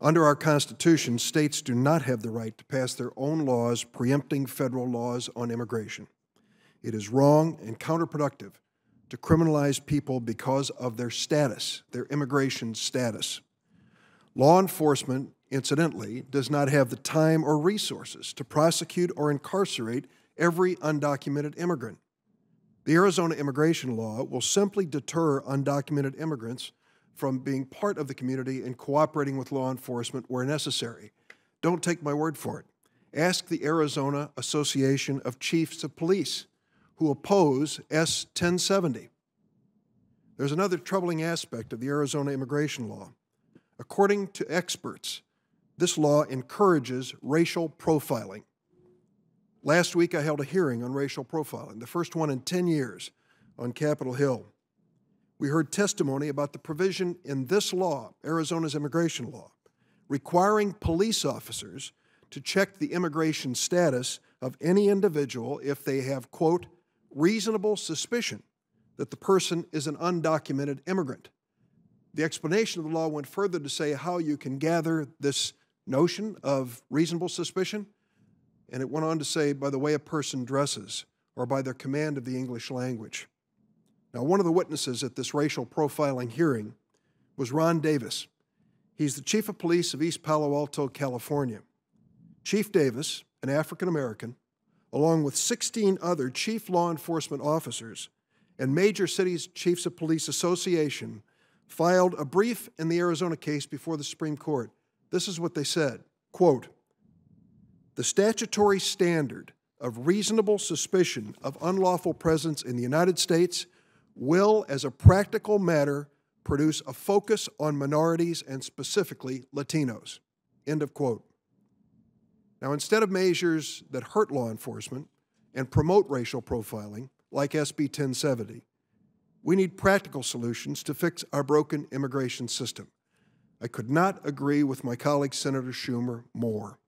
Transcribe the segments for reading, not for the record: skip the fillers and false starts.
Under our Constitution, states do not have the right to pass their own laws preempting federal laws on immigration. It is wrong and counterproductive to criminalize people because of their status, their immigration status. Law enforcement, incidentally, does not have the time or resources to prosecute or incarcerate every undocumented immigrant. The Arizona immigration law will simply deter undocumented immigrants from being part of the community and cooperating with law enforcement where necessary. Don't take my word for it. Ask the Arizona Association of Chiefs of Police, who oppose S. 1070. There's another troubling aspect of the Arizona immigration law. According to experts, this law encourages racial profiling. Last week, I held a hearing on racial profiling, the first one in 10 years on Capitol Hill. We heard testimony about the provision in this law, Arizona's immigration law, requiring police officers to check the immigration status of any individual if they have, quote, reasonable suspicion that the person is an undocumented immigrant. The explanation of the law went further to say how you can gather this notion of reasonable suspicion, and it went on to say by the way a person dresses or by their command of the English language. Now, one of the witnesses at this racial profiling hearing was Ron Davis. He's the chief of police of East Palo Alto, California. Chief Davis, an African American, along with 16 other chief law enforcement officers and Major Cities Chiefs of Police Association, filed a brief in the Arizona case before the Supreme Court. This is what they said, quote, the statutory standard of reasonable suspicion of unlawful presence in the United States will, as a practical matter, produce a focus on minorities and specifically Latinos, end of quote. Now, instead of measures that hurt law enforcement and promote racial profiling, like SB 1070, we need practical solutions to fix our broken immigration system. I could not agree with my colleague Senator Schumer more.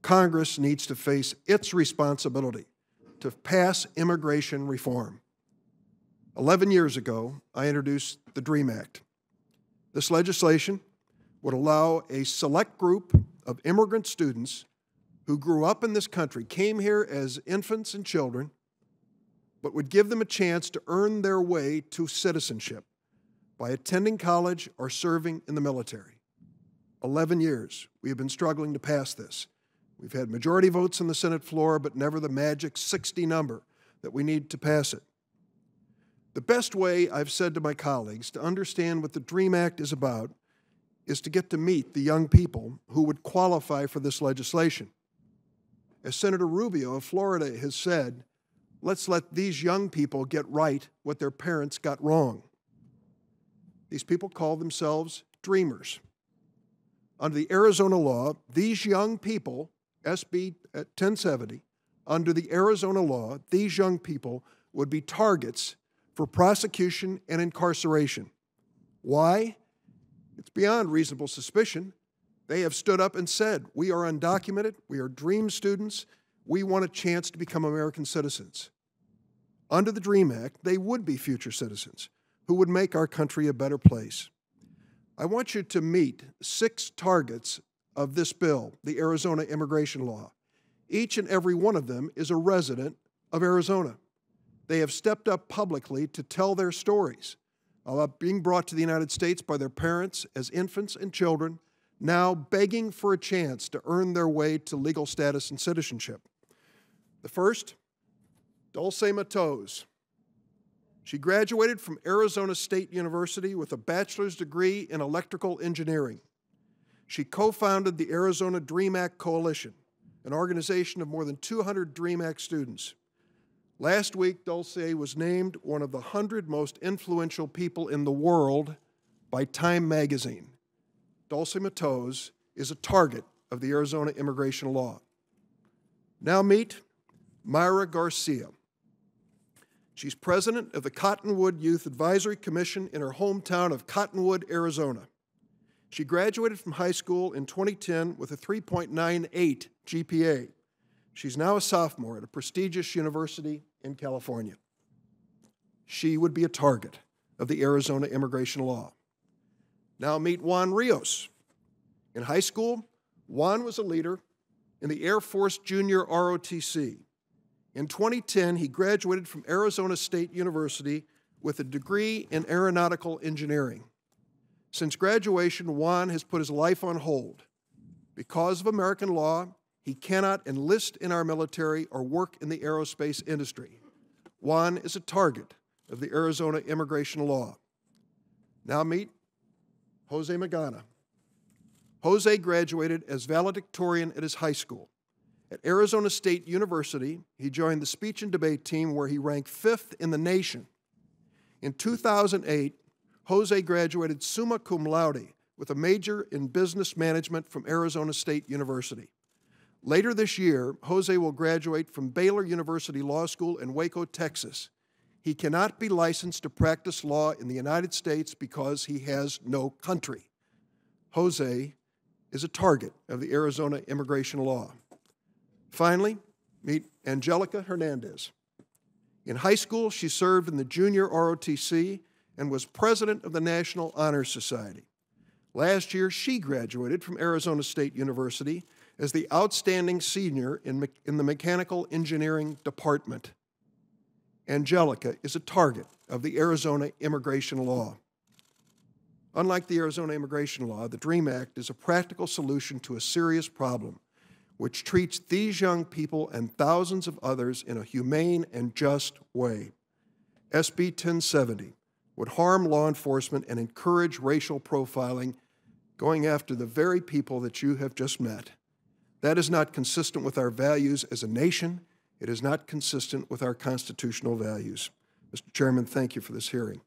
Congress needs to face its responsibility to pass immigration reform. 11 years ago, I introduced the DREAM Act. This legislation would allow a select group of immigrant students who grew up in this country, came here as infants and children, but would give them a chance to earn their way to citizenship by attending college or serving in the military. 11 years, we have been struggling to pass this. We've had majority votes on the Senate floor, but never the magic 60 number that we need to pass it. The best way, I've said to my colleagues, to understand what the DREAM Act is about is to get to meet the young people who would qualify for this legislation. As Senator Rubio of Florida has said, let's let these young people get right what their parents got wrong. These people call themselves dreamers. Under the Arizona law, these young people, SB 1070, under the Arizona law, these young people would be targets for prosecution and incarceration. Why? It's beyond reasonable suspicion. They have stood up and said, we are undocumented, we are DREAM students, we want a chance to become American citizens. Under the DREAM Act, they would be future citizens who would make our country a better place. I want you to meet 6 targets of this bill, the Arizona immigration law. Each and every one of them is a resident of Arizona. They have stepped up publicly to tell their stories about being brought to the United States by their parents as infants and children, now begging for a chance to earn their way to legal status and citizenship. The first, Dulce Matos. She graduated from Arizona State University with a bachelor's degree in electrical engineering. She co-founded the Arizona DREAM Act Coalition, an organization of more than 200 DREAM Act students. Last week, Dulce was named one of the 100 most influential people in the world by Time magazine. Dulce Matos is a target of the Arizona immigration law. Now meet Myra Garcia. She's president of the Cottonwood Youth Advisory Commission in her hometown of Cottonwood, Arizona. She graduated from high school in 2010 with a 3.98 GPA. She's now a sophomore at a prestigious university in California. She would be a target of the Arizona immigration law. Now meet Juan Rios. In high school, Juan was a leader in the Air Force Junior ROTC. In 2010, he graduated from Arizona State University with a degree in aeronautical engineering. Since graduation, Juan has put his life on hold. Because of American law, he cannot enlist in our military or work in the aerospace industry. Juan is a target of the Arizona immigration law. Now meet Jose Magana. Jose graduated as valedictorian at his high school. At Arizona State University, he joined the speech and debate team where he ranked 5th in the nation. In 2008, Jose graduated summa cum laude with a major in business management from Arizona State University. Later this year, Jose will graduate from Baylor University Law School in Waco, Texas. He cannot be licensed to practice law in the United States because he has no country. Jose is a target of the Arizona immigration law. Finally, meet Angelica Hernandez. In high school, she served in the Junior ROTC and was president of the National Honor Society. Last year, she graduated from Arizona State University as the outstanding senior in the mechanical engineering department. Angelica is a target of the Arizona immigration law. Unlike the Arizona immigration law, the DREAM Act is a practical solution to a serious problem, which treats these young people and thousands of others in a humane and just way. SB 1070 would harm law enforcement and encourage racial profiling, going after the very people that you have just met. That is not consistent with our values as a nation. It is not consistent with our constitutional values. Mr. Chairman, thank you for this hearing.